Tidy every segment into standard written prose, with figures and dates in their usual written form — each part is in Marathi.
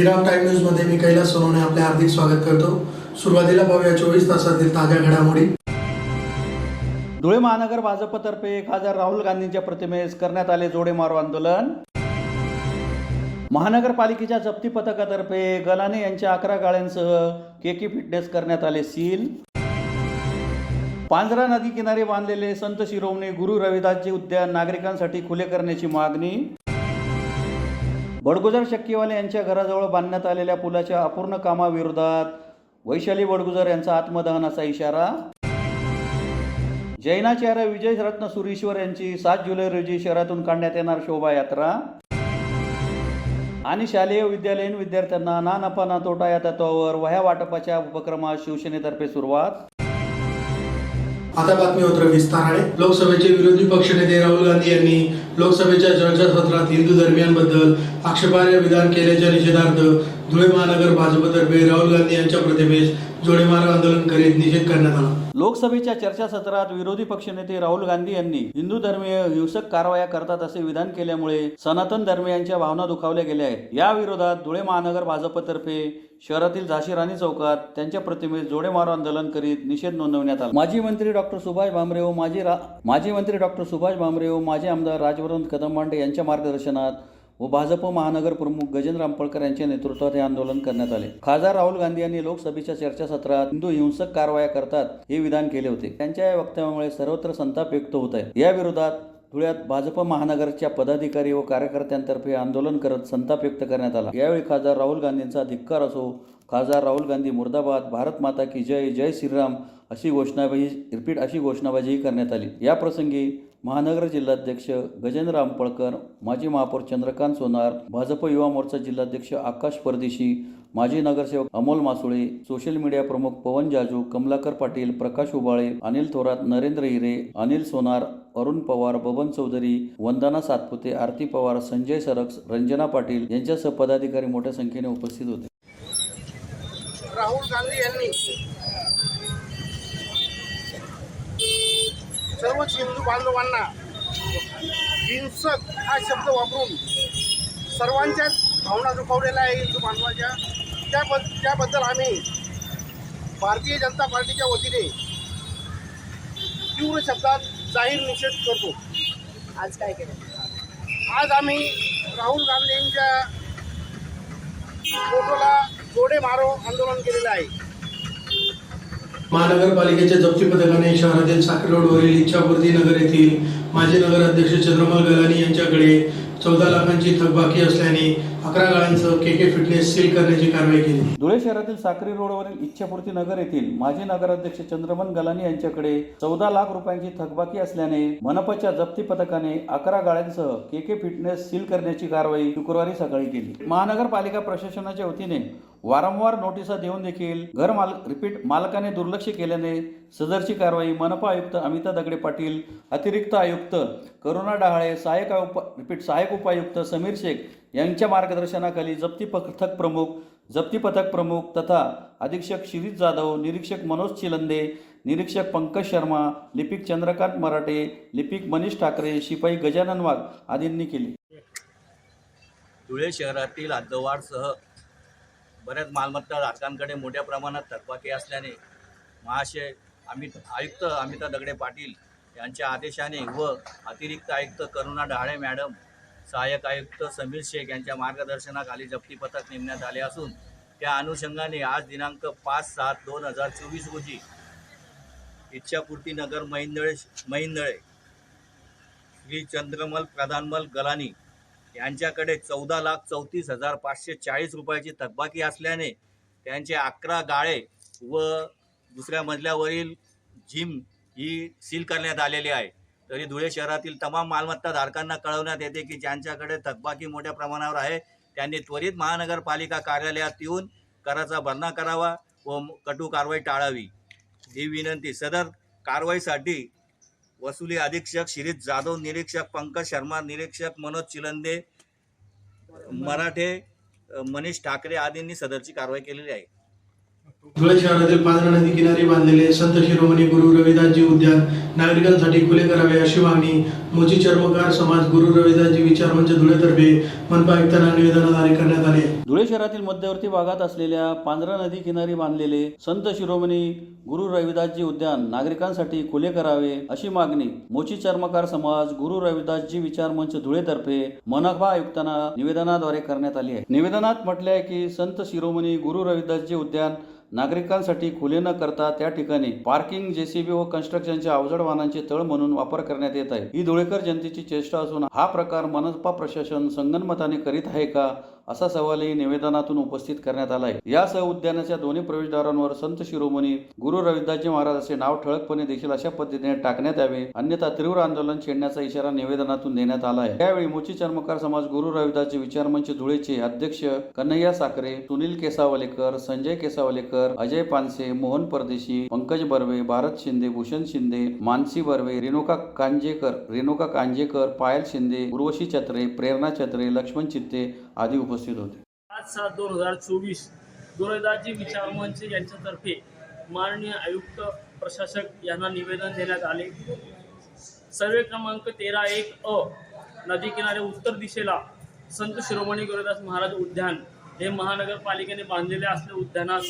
श्रीराम टाइम न्यूज मध्ये मी कैलास सोनवणे आपले हार्दिक स्वागत करतो। सुरुवातीला पाहूया 24 तासातील ताज्या घडामोडी। धुळे महानगर भाजपतर्फे खासदार राहुल गांधींच्या प्रतिमेस करण्यात आले जोडे मारो आंदोलन। महानगरपालिकेच्या जप्ती पथकातर्फे गलानी यांच्या 11 गाड्यांसह केके फिटनेस करण्यात आले सील। पांझरा नदी किनारे बांधलेले संत शिरोमणी गुरु रविदासजी उद्यान नागरिकांसाठी खुले करण्याची मागणी। बडगुजर शक्कीवाले यांच्या घराजवळ बांधण्यात आलेल्या पुलाच्या अपूर्ण कामाविरोधात वैशाली बडगुजर यांचा आत्मदहनाचा इशारा। जैनाचार्य विजयरत्न सुरीश्वर यांची 7 जुलै रोजी शहरातून काढण्यात येणार शोभायात्रा। आणि शालेय विद्यालयीन विद्यार्थ्यांना ना नफा ना तोटा या तत्वावर वह्या वाटपाच्या उपक्रमास शिवसेनेतर्फे सुरुवात। आता बातमी होत विस्ताराने। लोकसभेचे विरोधी पक्षनेते राहुल गांधी यांनी लोकसभेच्या चर्चासत्रात हिंदू धर्मियांबद्दल आक्षेपार्ह विधान केल्याच्या निषेधार्थ धुळे महानगर भाजपतर्फे राहुल गांधी यांच्या प्रतिमेस जोडेमारो आंदोलन करीत निषेध करण्यात आला। लोकसभेच्या चर्चासत्रात विरोधी पक्षनेते राहुल गांधी यांनी हिंदू धर्मीय हिंसक कारवाया करतात असे विधान केल्यामुळे सनातन धर्मीयांच्या भावना दुखावल्या गेल्या आहेत। या विरोधात धुळे महानगर भाजपतर्फे शहरातील झाशी राणी चौकात त्यांच्या प्रतिमेस जोडेमारो आंदोलन करीत निषेध नोंदवण्यात आला। माजी मंत्री डॉक्टर सुभाष भामरे व माजी आमदार राजवरण कदमबांडे यांच्या मार्गदर्शनात व भाजप महानगर प्रमुख गजेंद्र रामपळकर यांच्या नेतृत्वात हे आंदोलन करण्यात आले। खासदार राहुल गांधी यांनी लोकसभेच्या चर्चासत्रात हिंदू हिंसक कारवाया करतात हे विधान केले होते। त्यांच्या या वक्तव्यामुळे सर्वत्र संताप व्यक्त होत आहे। या विरोधात धुळ्यात भाजप महानगरच्या पदाधिकारी व कार्यकर्त्यांतर्फे आंदोलन करत संताप व्यक्त करण्यात आला। यावेळी खासदार राहुल गांधींचा धिक्कार असो, खासदार राहुल गांधी मुर्दाबाद, भारत माता की जय, जय श्रीराम अशी घोषणाबाजी करण्यात आली। या प्रसंगी महानगर जिल्हाध्यक्ष गजेंद्र रामपळकर, माजी महापौर चंद्रकांत सोनार, भाजप युवा मोर्चा जिल्हाध्यक्ष आकाश परदेशी, माजी नगरसेवक अमोल मासुळे, सोशल मीडिया प्रमुख पवन जाजू, कमलाकर पाटील, प्रकाश उबाळे, अनिल थोरात, नरेंद्र हिरे, अनिल सोनार, अरुण पवार, बबन चौधरी, वंदना सातपुते, आरती पवार, संजय सरक्स, रंजना पाटील यांच्यासह पदाधिकारी मोठ्या संख्येने उपस्थित होते। राहुल गांधी यांनी सर्व हिंदू बांधवांना हिंसक हा शब्द वापरून सर्वांच्याच भावना दुखावलेल्या आहे हिंदू बांधवांच्या। त्याबद्दल आम्ही भारतीय जनता पार्टीच्या वतीने तीव्र शब्दात जाहीर निषेध करतो। आज काय केलं? आज आम्ही राहुल गांधींच्या फोटोला जोडे मारो आंदोलन केलेलं आहे। महानगरपालिकेच्या जप्ती पथकाने शहरातील साखर रोडवरील इच्छापूर्ती नगर येथील माजी नगराध्यक्ष चंद्रमल गलानी यांच्याकडे 14 लाखांची थकबाकी असल्याने 11 गाड्यांसह केके फिटनेस सील करण्याची कारवाई केली। धुळे शहरातील साक्री रोडवरील इच्छापूर्ती नगर येथील माजी नगराध्यक्ष चंद्रमल गलानी यांच्याकडे 14 लाख रुपयांची थकबाकी असल्याने मनपाच्या जप्ती पथकाने 11 गाड्यांसह केके फिटनेस सील करण्याची कारवाई शुक्रवारी सकाळी केली। महानगरपालिका प्रशासनाच्या वतीने वारंवार नोटिसा देऊन देखील मालकाने दुर्लक्ष केल्याने सदरची कारवाई मनपा आयुक्त अमिता दगडे पाटील, अतिरिक्त आयुक्त करुणा डहाळे, सहाय्यक उपायुक्त समीर शेख यांच्या मार्गदर्शनाखाली जप्ती पथक प्रमुख तथा अधीक्षक शिरीष जाधव, निरीक्षक मनोज चिलंदे, निरीक्षक पंकज शर्मा, लिपिक चंद्रकांत मराठे, लिपिक मनीष ठाकरे, शिपाई गजानन वाघ आदींनी केली। धुळे शहरातील हद्दवाढसह बऱ्याच मालमत्ता धारकांकडे मोठ्या प्रमाणात थकबाकी असल्याने महाशय आयुक्त अमिता दगडे पाटील यांच्या आदेशाने व अतिरिक्त आयुक्त करुणा डहाळे मॅडम, सहाय्यक आयुक्त समीर शेख यांच्या मार्गदर्शनाखाली जप्ती पथक नेमण्यात आले असून त्या अनुषंगाने आज दिनांक 5/7/2024 रोजी इच्छापूर्ती नगर महिंदळे श्री चंद्रमल प्रधानमल गलानी यांच्याकडे 14,34,540 रुपयाची थकबाकी असल्याने त्यांचे 11 गाळे व दुसऱ्या मजल्यावरील जिम ही सील करण्यात आलेली आहे। तरी धुळे शहरातील तमाम मालमत्ता धारकांना कळवण्यात येते की ज्यांच्याकडे थकबाकी मोठ्या प्रमाणावर आहे त्यांनी त्वरित महानगरपालिका कार्यालयात येऊन कराचा भरणा करावा व कटू कारवाई टाळावी ही विनंती। सदर कारवाईसाठी वसुली अधीक्षक शिरीष जाधव, निरीक्षक पंकज शर्मा, निरीक्षक मनोज चिलंदे, मराठे, मनीष ठाकरे आदींनी सदरची कारवाई केलेली आहे। धुळे शहरातील पांझरा नदी किनारी बांधलेले संत शिरोमणी गुरु रविदासजी उद्यान नागरिकांसाठी खुले करावे अशी मागणी मोची चर्मकार समाज गुरु रविदासजी विचार मंच धुळेतर्फे मनपा आयुक्तांना निवेदनाद्वारे करण्यात आले। धुळे शहरातील मध्यवर्ती भागात असलेल्या पांझरा नदी किनारी बांधलेले संत शिरोमणी गुरु रविदासजी उद्यान नागरिकांसाठी खुले करावे अशी मागणी मोची चर्मकार समाज गुरु रविदासजी विचार मंच धुळेतर्फे मनपा आयुक्तांना निवेदनाद्वारे करण्यात आली आहे। निवेदनात म्हटले आहे की संत शिरोमणी गुरु रविदासजी उद्यान नागरिकांसाठी खुले न करता त्या ठिकाणी पार्किंग, जेसीबी व कन्स्ट्रक्शनच्या अवजड वाहनांचे तळ म्हणून वापर करण्यात येत आहे। ही धुळेकर जनतेची चेष्टा असून हा प्रकार मनपा प्रशासन संगनमताने करीत आहे का असा सवालही निवेदनातून उपस्थित करण्यात आला आहे। यासह उद्यानाच्या दोन्ही प्रवेशद्वारांवर संत शिरोमणी गुरु रविदासजी महाराज असे नाव ठळकपणे देखील अशा पद्धतीने टाकण्यात यावे, अन्यथा तीव्र आंदोलन छेडण्याचा इशारा निवेदनातून देण्यात आला आहे। त्यावेळी मोची चर्मकार समाज गुरु रविदासजी विचार मंच धुळेचे अध्यक्ष कन्हैया साखरे, सुनील केसावलेकर, संजय केसावलेकर, अजय पानसे, मोहन परदेशी, पंकज बर्वे, भारत शिंदे, भूषण शिंदे, मानसी बर्वे, रेणुका कांजेकर, पायल शिंदे, उर्वशी छत्रे, प्रेरणा छत्रे, लक्ष्मण चित्ते आदी उपस्थित होते। 5/7/2024 गुरुदासजी विचार मंच यांच्यातर्फे माननीय आयुक्त प्रशासक यांना निवेदन देण्यात आले। सर्वे क्रमांक 13-1 अ नदी किनारे उत्तर दिशेला संत शिरोमणी गुरुदास महाराज उद्यान हे महानगरपालिकेने बांधलेले असले उद्यानास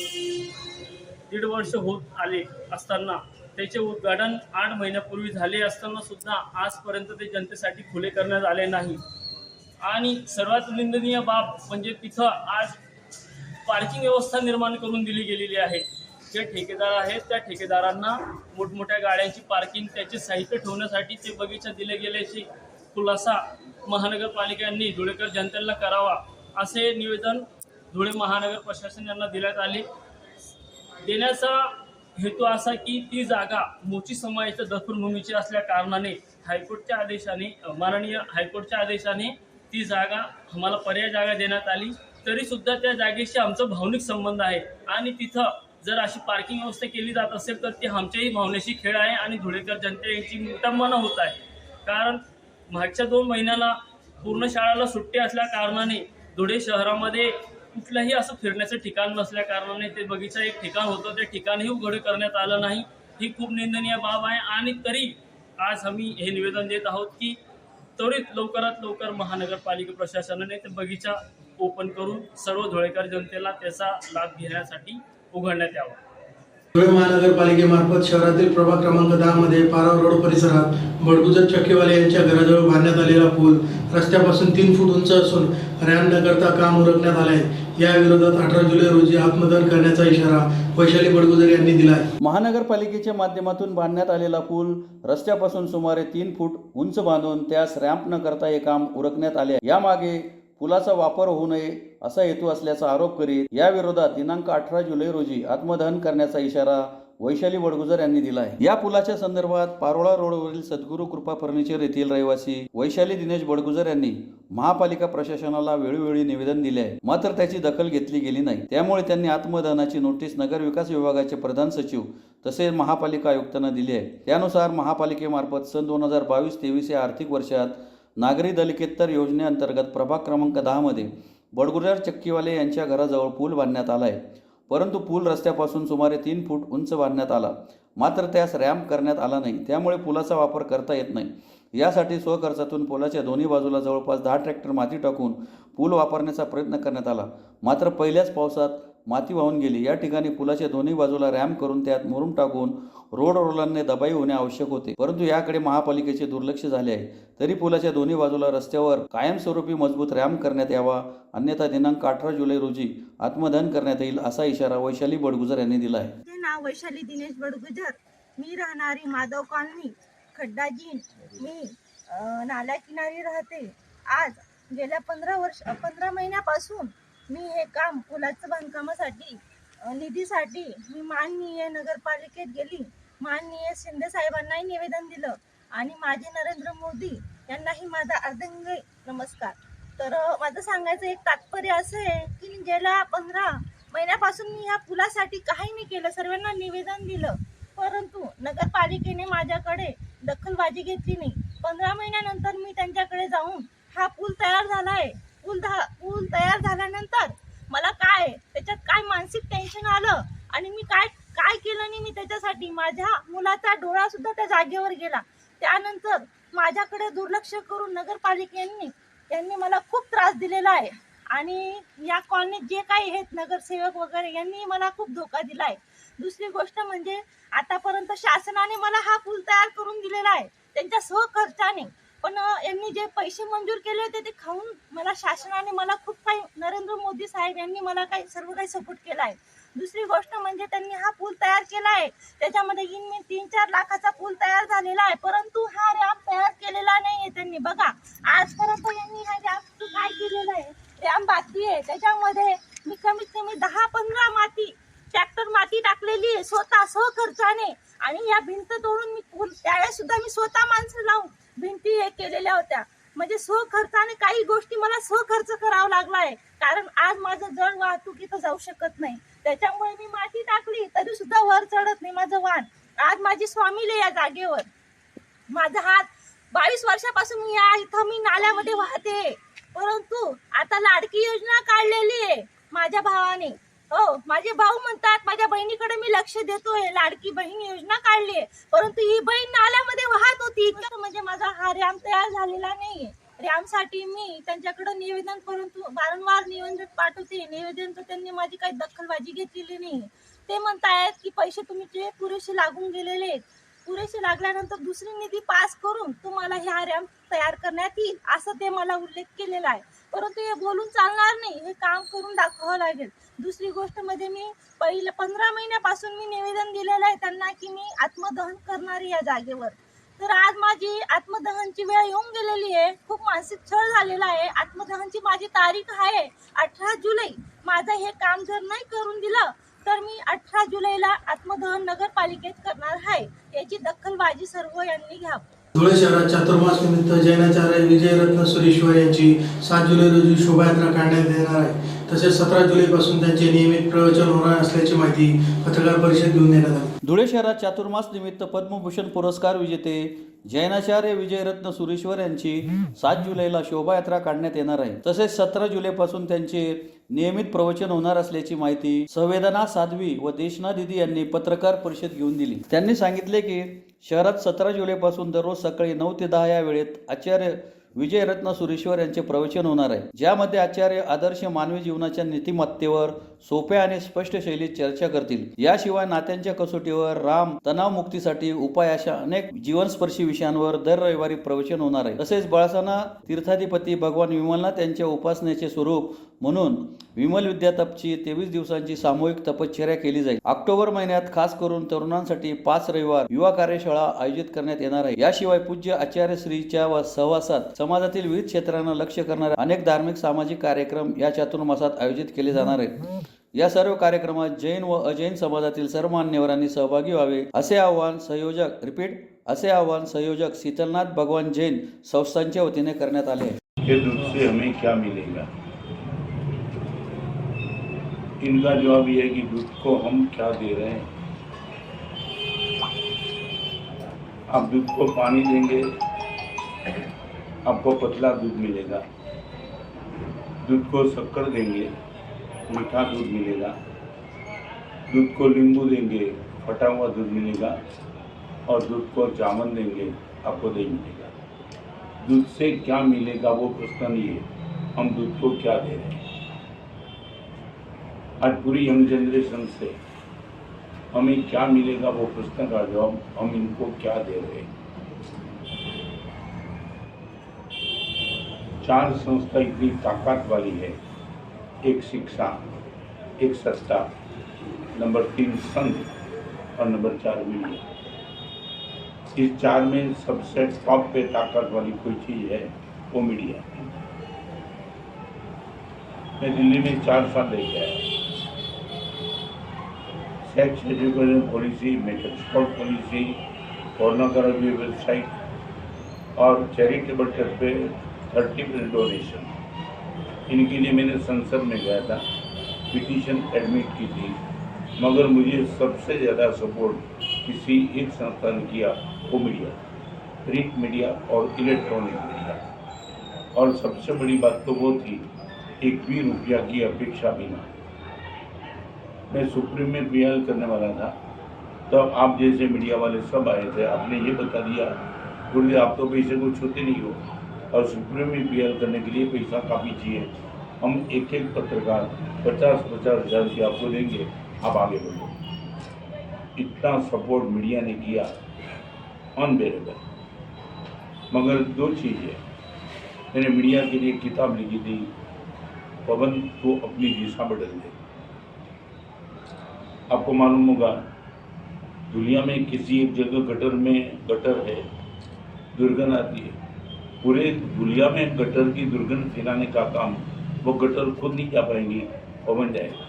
1.5 वर्ष होत आले असताना त्याचे उद्घाटन 8 महिन्यापूर्वी झाले असताना सुद्धा आजपर्यंत ते जनतेसाठी खुले करण्यात आले नाही। आणि सर्वात निंदनीय बाब म्हणजे तिथं आज पार्किंग व्यवस्था निर्माण करून दिली गेलेली आहे। जे ठेकेदार आहेत त्या ठेकेदारांना मोठमोठ्या गाड्यांची पार्किंग, त्याचे साहित्य ठेवण्यासाठी ते बगीचा दिले गेल्याची खुलासा महानगरपालिकांनी धुळेकर जनतेला करावा असे निवेदन धुळे महानगर प्रशासन यांना देण्यात आले। देण्याचा हेतू असा की ती जागा मोची समाजाच्या दखलभूमीची असल्या कारणाने माननीय हायकोर्टच्या आदेशाने ती जागा आम्हाला पर्याय जागा देण्यात आली। तरी सुद्धा त्या जागेशी आमचा भावनिक संबंध आहे आणि तिथं जर अशी पार्किंग व्यवस्था केली जात असेल तर ती आमच्याही भावनेशी खेळ आहे आणि धुळेकर जनते यांची विटंबना होत आहे। कारण मागच्या 2 महिन्याला पूर्ण शाळेला सुट्टी असल्या कारणाने धुळे शहरामध्ये कुठलंही असं फिरण्याचं ठिकाण नसल्या कारणाने ते बगीचा एक ठिकाण होतं, ते ठिकाणही उघड करण्यात आलं नाही। ही खूप निंदनीय बाब आहे आणि तरी आज आम्ही हे निवेदन देत आहोत की त्वरित लवकरात लवकर महानगरपालिका प्रशासनाने ते बगीचा ओपन करून सर्व धुळेकर जनतेला त्याचा लाभ घेण्यासाठी उघडण्यात यावा। धुळे महानगरपालिकेमार्फत शहरातील प्रभाग क्रमांक 10 मध्ये पाराव रोड परिसरात बडगुजर चक्कीवाले यांच्या घराजवळ बांधण्यात आलेला पूल रस्त्यापासून 3 फूट उंच असून रॅम्प न करता काम उरकण्यात आले आहे। या विरोधात 18 जुलै रोजी आत्मदहन करण्याचा इशारा वैशाली बडगुजर यांनी दिला आहे। महानगरपालिकेच्या माध्यमातून बांधण्यात आलेला पूल रस्त्यापासून सुमारे 3 फूट उंच बांधून त्यास रॅम्प न करता हे काम उरकण्यात आले आहे। यामागे पुलाचा वापर होऊ नये असा हेतू असल्याचा आरोप करीत या विरोधात दिनांक 18 जुलै रोजी आत्मदहन करण्याचा इशारा वैशाली बडगुजर यांनी दिला आहे। या पुलाच्या संदर्भात पारोळा रोडवरील सद्गुरू कृपा फर्निचर येथील रहिवासी वैशाली दिनेश बडगुजर यांनी महापालिका प्रशासनाला वेळोवेळी निवेदन दिले आहे, मात्र त्याची दखल घेतली गेली नाही। त्यामुळे त्यांनी आत्मदहनाची नोटीस नगर विकास विभागाचे प्रधान सचिव तसेच महापालिका आयुक्तांना दिली आहे। त्यानुसार महापालिकेमार्फत सन 2022-23 या आर्थिक वर्षात नागरी दलिकेतर योजनेअंतर्गत प्रभाग क्रमांक 10 मध्ये बडगुजर चक्कीवाले यांच्या घराजवळ पूल बांधण्यात आला आहे। परंतु पूल रस्त्यापासून सुमारे 3 फूट उंच बांधण्यात आला, मात्र त्यास रॅम्प करण्यात आला नाही। त्यामुळे पुलाचा वापर करता येत नाही। यासाठी स्वखर्चातून पुलाच्या दोन्ही बाजूला जवळपास 10 ट्रॅक्टर माती टाकून पूल वापरण्याचा प्रयत्न करण्यात आला, मात्र पहिल्याच पावसात माती वाहून गेली। या ठिकाणी पुलाच्या दोन्ही बाजूला रॅम्प करून त्यात मुरुम टाकून रोड रोलरने दबाई होणे आवश्यक होते, परंतु याकडे महापालिकेचे दुर्लक्ष झाले आहे। तरी पुलाच्या दोन्ही बाजूला रस्त्यावर कायमस्वरूपी मजबूत रॅम्प करण्यात यावा, अन्यथा दिनांक 18 जुलै रोजी आत्मदहन करण्यात येईल असा इशारा वैशाली बडगुजर यांनी दिला आहे। माझे नाव वैशाली दिनेश बडगुजर, मी राहणारी माधव कॉलनी खड्डाजीन। मी नाल्या किनारी राहते। आज गेल्या 15 महिन्यापासून मी हे काम पुलाचं बांधकामासाठी निधीसाठी मी माननीय नगरपालिकेत गेली, माननीय शिंदे साहेबांनाही निवेदन दिलं आणि माझे नरेंद्र मोदी यांनाही माझा अर्धांगी नमस्कार। तर माझं सांगायचं एक तात्पर्य असं आहे की गेल्या 15 महिन्यापासून मी ह्या पुलासाठी काही नाही केलं, सर्वांना निवेदन दिलं, परंतु नगरपालिकेने माझ्याकडे दखलबाजी घेतली नाही। 15 महिन्यानंतर मी त्यांच्याकडे जाऊन हा पूल तयार झाला आहे। पूल तयार झाल्यानंतर मला त्याच्यात काय मानसिक टेन्शन आलं आणि मी काय केलं नाही। मी त्याच्यासाठी माझ्या मुलाचा डोळा सुद्धा त्या जागेवर गेला। त्यानंतर माझ्याकडे दुर्लक्ष करून नगरपालिकेने मला खूप त्रास दिलेला आहे आणि या कॉलनीत जे काही आहेत नगरसेवक वगैरे यांनी मला खूप धोका दिलाय. दुसरी गोष्ट म्हणजे आतापर्यंत शासनाने मला हा पूल तयार करून दिलेला आहे त्यांच्या सहखर्चाने, पण यांनी जे पैसे मंजूर केले होते ते खाऊन मला शासनाने मला खूप काही नरेंद्र मोदी साहेब यांनी मला सर्व काही सपोर्ट केला आहे. दुसरी गोष्ट म्हणजे त्यांनी हा पूल तयार केला आहे, त्याच्यामध्ये 3-4 लाखाचा पूल तयार झालेला आहे, परंतु हा रॅम्प तयार केलेला नाहीये त्यांनी. बघा आजपर्यंत यांनी हा रॅम्प काय केलेला आहे, रॅम्प बाकी आहे, त्याच्यामध्ये मी कमीत कमी 10-15 ट्रॅक्टर माती टाकलेली आहे स्वतः सहखर्चाने. आणि या भिंत तोडून मी पूल त्यावेळेस सुद्धा मी स्वतः माणसं लावून भिंती हे केलेल्या होत्या. म्हणजे स्वखर्चाने काही गोष्टी मला स्वखर्च करावा लागला आहे, कारण आज माझं जड वाहतुकीत जाऊ शकत नाही, त्याच्यामुळे मी माती टाकली तरी सुद्धा वर चढत नाही माझं वाहन. आज माझी स्वामीले या जागेवर माझा हात 22 वर्षापासून मी नाल्यामध्ये वाहते, परंतु आता लाडकी योजना काढलेली आहे माझ्या भावाने. हो, माझे भाऊ म्हणतात माझ्या बहिणीकडे मी लक्ष देतोय, लाडकी बहीण योजना काढली आहे, परंतु ही बहीण नाल्यामध्ये वाहत होती. इतकं म्हणजे माझा हा रॅम्प तयार झालेला नाहीये. रॅम्पसाठी मी त्यांच्याकडे निवेदन परंतु वारंवार निवेदन पाठवते, निवेदन तर त्यांनी माझी काही दखलबाजी घेतलेली नाही. ते म्हणतायत की पैसे तुमचे पुरेसे लागून गेलेले आहेत, पुरेसे लागल्यानंतर दुसरी निधी पास करून तुम्हाला हा रॅम्प तयार करण्यात येईल असं ते मला उल्लेख केलेला आहे. परंतु हे बोलून चालणार नाही, हे काम करून दाखवावं लागेल. दुसरी गोष्ट म्हणजे मी 15 महिन्यापासून मी निवेदन दिलेलं आहे त्यांना की मी आत्मदहन करणार या जागेवर. तर आज माझी आत्मदहनची वेळ येऊन गेलेली आहे, खूप मानसिक छळ झालेला आहे. आत्मदहनची माझी तारीख आहे 18 जुलै. माझं हे काम जर नाही करून दिलं तर मी 18 जुलैला आत्मदहन नगरपालिकेत करणार आहे. याची दखलबाजी सर्व यांनी घ्यावी. धुळे शहरात चातुर्मास निमित्त जैनाचार्य विजयरत्न सुरेश्वर यांची 7 जुलै रोजी शोभायात्रा काढण्यात येणार आहे. तसेच 17 जुलैपासून त्यांचे नियमित प्रवचन होणार असल्याची माहिती पत्रकार परिषद घेऊन देण्यात आली. धुळे शहरात चातुर्मास निमित्त पद्मभूषण पुरस्कार विजेते जैनाचार्य विजयरत्न सुरेश्वर यांची 7 जुलैला शोभायात्रा काढण्यात येणार आहे. तसेच 17 जुलैपासून त्यांचे नियमित प्रवचन होणार असल्याची माहिती संवेदना साध्वी व देशना दिदी यांनी पत्रकार परिषद घेऊन दिली. त्यांनी सांगितले की शहरात 17 जुलैपासून दररोज सकाळी 9 ते 10 या वेळेत आचार्य विजयरत्न सुरेश्वर यांचे प्रवचन होणार आहे, ज्यामध्ये आचार्य आदर्श मानवी जीवनाच्या नीतिमत्तेवर सोप्या आणि स्पष्ट शैलीत चर्चा करतील. याशिवाय नात्यांच्या कसोटीवर, राम, तणावमुक्तीसाठी उपाय अशा अनेक जीवनस्पर्शी विषयांवर दर रविवारी प्रवचन होणार आहे. तसेच बळसाना तीर्थाधिपती भगवान विमलनाथ यांच्या उपासनेचे स्वरूप म्हणून विमल विद्यातपची 23 दिवसांची सामूहिक तपश्चर्या केली जाईल. ऑक्टोबर महिन्यात खास करून तरुणांसाठी 5 रविवार युवा कार्यशाळा आयोजित करण्यात येणार आहे. याशिवाय पूज्य आचार्य श्रीच्या व सहवासात समाजातील विविध क्षेत्रांना लक्ष्य करणारे अनेक धार्मिक सामाजिक कार्यक्रम या चातुर्मासात आयोजित केले जाणार आहेत. या सर्व कार्यक्रमात जैन व अजैन समाजातील सर्व मान्यवरांनी सहभागी व्हावे असे आवाहन संयोजक शीतलनाथ भगवान जैन संस्थांच्या वतीने करण्यात आले आहे. के दूध से हमें क्या मिलेगा? इनका जवाब ये है कि दूध को हम क्या दे रहे हैं. आप दूध को पानी देंगे, आपको पतला दूध मिलेगा. दूध को शक्कर देंगे, मीठा दूध मिलेगा. दूध को नींबू देंगे, फटा हुआ दूध मिलेगा. और दूध को जामुन देंगे, आपको दही मिलेगा. दूध से क्या मिलेगा वो प्रश्न नहीं है, हम दूध को क्या दे रहे हैं. आज पूरी यंग जनरेशन से हमें क्या मिलेगा वो प्रश्न का जवाब हम इनको क्या दे रहे हैं. 4 संस्था इतनी ताकत वाली है. एक शिक्षा, एक सत्ता, नंबर 3 संघ और नंबर 4 मीडिया. इस 4 में सबसे टॉप पे ताकत वाली कोई चीज़ है वो मीडिया. मैं दिल्ली में 4 साल रह के आया. Sex education policy, metric policy, pornography website और चैरिटेबल ट्रस्ट पे 30% डोनेशन. इनके लिए मैंने संसद में गया था, पिटीशन एडमिट की थी, मगर मुझे सबसे ज़्यादा सपोर्ट किसी एक संस्था ने किया, वो मीडिया, प्रिंट मीडिया और इलेक्ट्रॉनिक मीडिया. और सबसे बड़ी बात तो वो थी, 1 भी रुपया की अपेक्षा बिना. मैं सुप्रीम में पीएल करने वाला था, तब आप जैसे मीडिया वाले सब आए थे. आपने ये बता दिया गुरुदेव आप तो पैसे को छूते नहीं हो, और सुप्रीम में पीएल करने के लिए पैसा काफ़ी चाहिए. हम एक एक पत्रकार 50-50 हज़ार की आपको देंगे, आप आगे बढ़ो। इतना सपोर्ट मीडिया ने किया, अनबेरेबल। मगर दो चीज़ें, मैंने मीडिया के लिए किताब लिखी थी, पवन को अपनी दिशा बदल दे। आपको मालूम होगा, दुनिया में किसी एक जगह गटर है, दुर्गंध आती है, पूरे दुनिया में गटर की दुर्गंध फैलाने का काम वो गटर खुद नहीं जा पाएंगी, पवन जाएगा।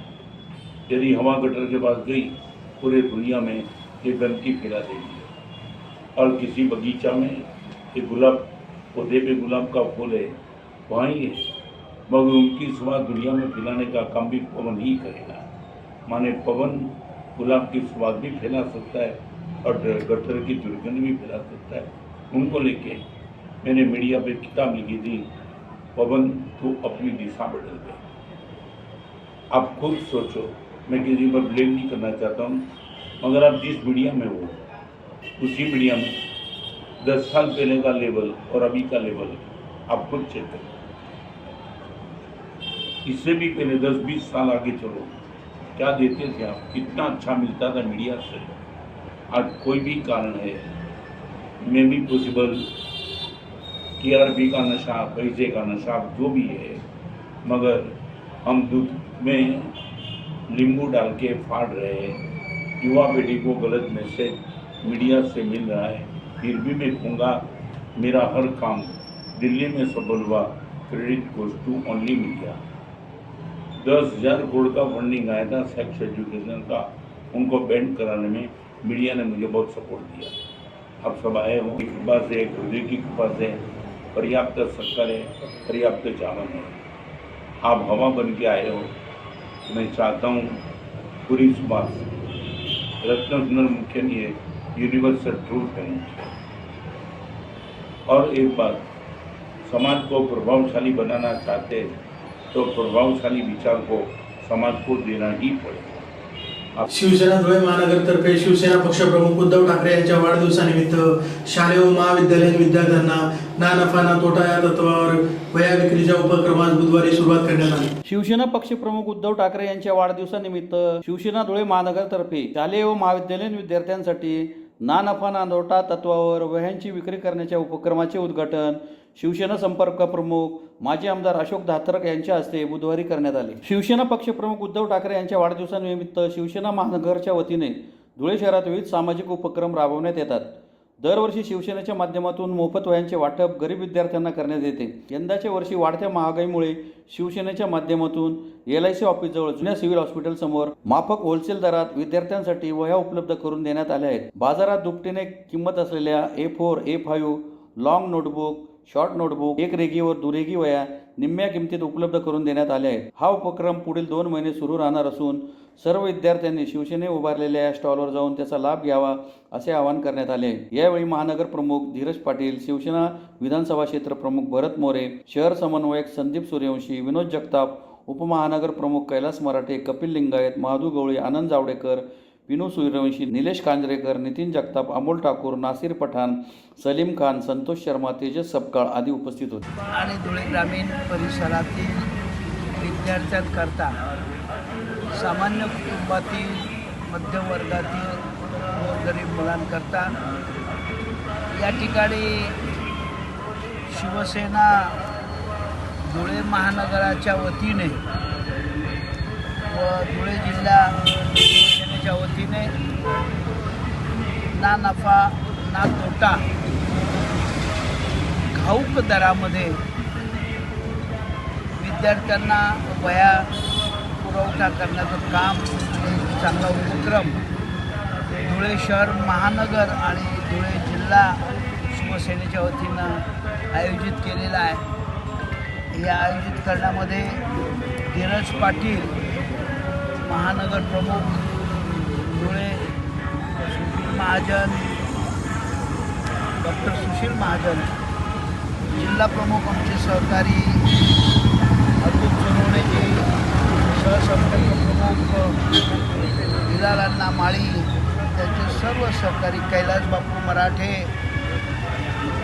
यदि हवा गटर के पास गई, पूरे दुनिया में ये गंदगी फैला देगी। और किसी बगीचा में एक गुलाब, पौधे पे गुलाब का फूल है, वहाँ ही है, मगर उनकी सुवास दुनिया में फैलाने का काम भी पवन ही करेगा। माने पवन गुलाब की सुवास भी फैला सकता है और गटर की दुर्गंध भी फैला सकता है। उनको लेके मैंने मीडिया पे किताब लिखी थी, पवन तू अपनी दिशा बदल दे। आप खुद सोचो, मैं किसी पर ब्लेम नहीं करना चाहता हूँ, मगर आप जिस मीडिया में हो, उसी मीडिया में 10 साल पहले का लेवल और अभी का लेवल आप खुद चेक करें। इससे भी पहले 10-20 साल आगे चलो, क्या देते थे आप, कितना अच्छा मिलता था मीडिया से। आज कोई भी कारण है, मे भी पॉसिबल, TRP का नशा, पैसे का नशा, जो भी है, मगर हम दूध में नींबू डाल के फाड़ रहे हैं। युवा पीढ़ी को गलत मैसेज मीडिया से मिल रहा है, फिर भी मैं कहूँगा मेरा हर काम दिल्ली में सफल हुआ, credit goes to only media. 10,000 crore का फंडिंग आया था सेक्स एजुकेशन का, उनको बैंड कराने में मीडिया ने मुझे बहुत सपोर्ट दिया। आप सब आए हो, कृपा से, हृदय की कृपा से, पर्याप्त शक्कर है, पर्याप्त चावल है, आप हवा बन के आए हो। मैं चाहता हूँ पूरी सुबास रत्न सुंदर मुख्य लिए यूनिवर्सल ट्रूथ है। और एक बात, समाज को प्रभावशाली बनाना चाहते तो प्रभावशाली विचार को समाज को देना ही पड़ेगा। शिवसेना धुळे महानगरतर्फे शिवसेना पक्षप्रमुख उद्धव ठाकरे यांच्या वाढदिवसानिमित्त शालेय व महाविद्यालयीन विद्यार्थ्यांना ना नफा ना तोटा या तत्वावर वह्या विक्रीच्या उपक्रमास बुधवारी सुरुवात करण्यात आली। शिवसेना पक्षप्रमुख उद्धव ठाकरे यांच्या वाढदिवसानिमित्त शिवसेना धुळे महानगरतर्फे शालेय व महाविद्यालयीन विद्यार्थ्यांसाठी ना नफा ना तोटा तत्वावर वह्यांची विक्री करण्याच्या उपक्रमाचे उद्घाटन शिवसेना संपर्क प्रमुख माजी आमदार अशोक धात्रक यांच्या हस्ते बुधवारी करण्यात आले। शिवसेना पक्षप्रमुख उद्धव ठाकरे यांच्या वाढदिवसानिमित्त शिवसेना महानगरच्या वतीने धुळे शहरात विविध सामाजिक उपक्रम राबवण्यात येतात। दरवर्षी शिवसेनेच्या माध्यमातून मोफत वह्यांचे वाटप गरीब विद्यार्थ्यांना करण्यात येते। यंदाच्या वर्षी वाढत्या महागाईमुळे शिवसेनेच्या माध्यमातून LIC ऑफिसजवळ जुन्या सिव्हिल हॉस्पिटल समोर माफक होलसेल दरात विद्यार्थ्यांसाठी वह्या उपलब्ध करून देण्यात आल्या आहेत। बाजारात दुपटीने किंमत असलेल्या A4, A5 long notebook, short notebook, एक रेगी व दुरेगी वह्या निम्म्या किमतीत उपलब्ध करून देण्यात आल्या आहेत। हा उपक्रम पुढील 2 महिने सुरू राहणार असून सर्व विद्यार्थ्यांनी शिवसेने उभारलेल्या या स्टॉलवर जाऊन त्याचा लाभ घ्यावा असे आवाहन करण्यात आले। यावेळी महानगर प्रमुख धीरज पाटील, शिवसेना विधानसभा क्षेत्र प्रमुख भरत मोरे, शहर समन्वयक संदीप सूर्यवंशी, विनोद जगताप, उपमहानगर प्रमुख कैलास मराठे, कपिल लिंगायत, महादू गवळी, आनंद जावडेकर, विनू सूर्यवंशी, निलेश कांजरेकर, नितीन जगताप, अमोल ठाकूर, नासिर पठाण, सलीम खान, संतोष शर्मा, तेजस सपकाळ आदी उपस्थित होते। आणि धुळे ग्रामीण परिसरातील विद्यार्थ्यांकरता सामान्य कुटुंबातील मध्यमवर्गातील गोरगरीब मुलांकरता या ठिकाणी शिवसेना धुळे महानगराच्या वतीने व धुळे जिल्हा शिवसेनेच्या वतीने ना नफा ना तोटा घाऊक दरामध्ये विद्यार्थ्यांना वह्या पुरवठा करण्याचं काम आणि चांगला उपक्रम धुळे शहर महानगर आणि धुळे जिल्हा शिवसेनेच्या वतीनं आयोजित केलेला आहे। या आयोजित करण्यामध्ये धीरज पाटील महानगर प्रमुख धुळे, सुशील महाजन, डॉक्टर सुशील महाजन, जिल्हा प्रमुख आमचे सहकारी अतुल सोनवणेजी, सहसंपर्क प्रमुख हिलाल माळी, त्यांचे सर्व सहकारी कैलास बापू मराठे,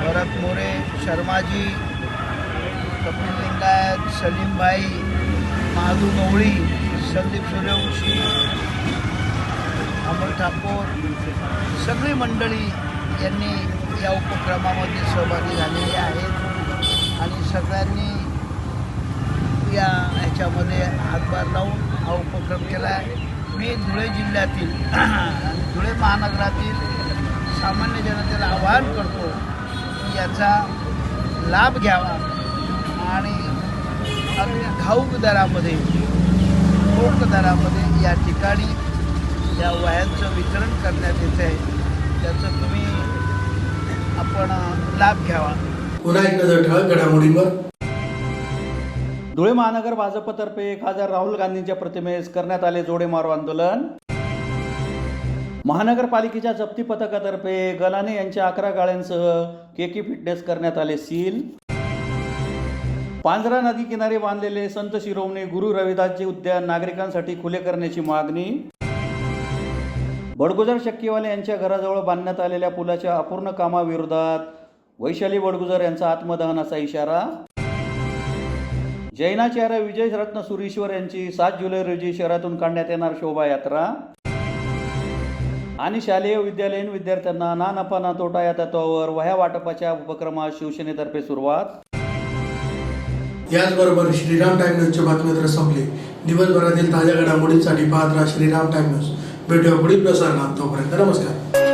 भरत मोरे, शर्माजी, कपिल लिंगायत, सलीम भाई, महादू गवळी, संदीप सूर्यवंशी, अमर ठाकूर, सगळी मंडळी यांनी या उपक्रमामध्ये सहभागी झालेली आहेत आणि सगळ्यांनी या ह्याच्यामध्ये हातभार लावून हा उपक्रम केला आहे. मी धुळे जिल्ह्यातील आणि धुळे महानगरातील सामान्य जनतेला आवाहन करतो की याचा लाभ घ्यावा आणि अगदी घाऊक दरामध्ये, ठोक दरामध्ये या ठिकाणी या वह्यांचं वितरण करण्यात येत आहे. त्याचं तुम्ही आपण लाभ घ्यावा. पुन्हा एक नजर ठळक घडामोडींवर. धुळे महानगर भाजपतर्फे खासदार राहुल गांधींच्या प्रतिमेस करण्यात आले जोडे मारो आंदोलन. महानगरपालिकेच्या जप्ती पथकातर्फे गलाने यांच्या 11 गाड्यांसह केकी फिटनेस करण्यात आले सील. पांझरा नदी किनारी बांधलेले संत शिरोमणी गुरु रविदासजी उद्यान नागरिकांसाठी खुले करण्याची मागणी. बडगुजर शक्कीवाले यांच्या घराजवळ बांधण्यात आलेल्या पुलाच्या अपूर्ण कामाविरोधात वैशाली बडगुजर यांचा आत्मदहनाचा इशारा. जैनाचार्य विजय रत्न सुरीश्वर यांची 7 जुलै रोजी शहरातून काढण्यात येणार शोभायात्रा. आणि शालेय विद्यालयीन विद्यार्थ्यांना ना नफा ना तोटा या तत्वावर वह्या वाटपाच्या उपक्रमास शिवसेनेतर्फे सुरुवात. याचबरोबर श्रीराम टाइम न्यूजचे बातमीपत्र संपले. दिवसभरातील ताज्या घडामोडींसाठी पाहत राहा श्रीराम टाइम न्यूज. भेटूया पुढील प्रसारणात. तोपर्यंत नमस्कार.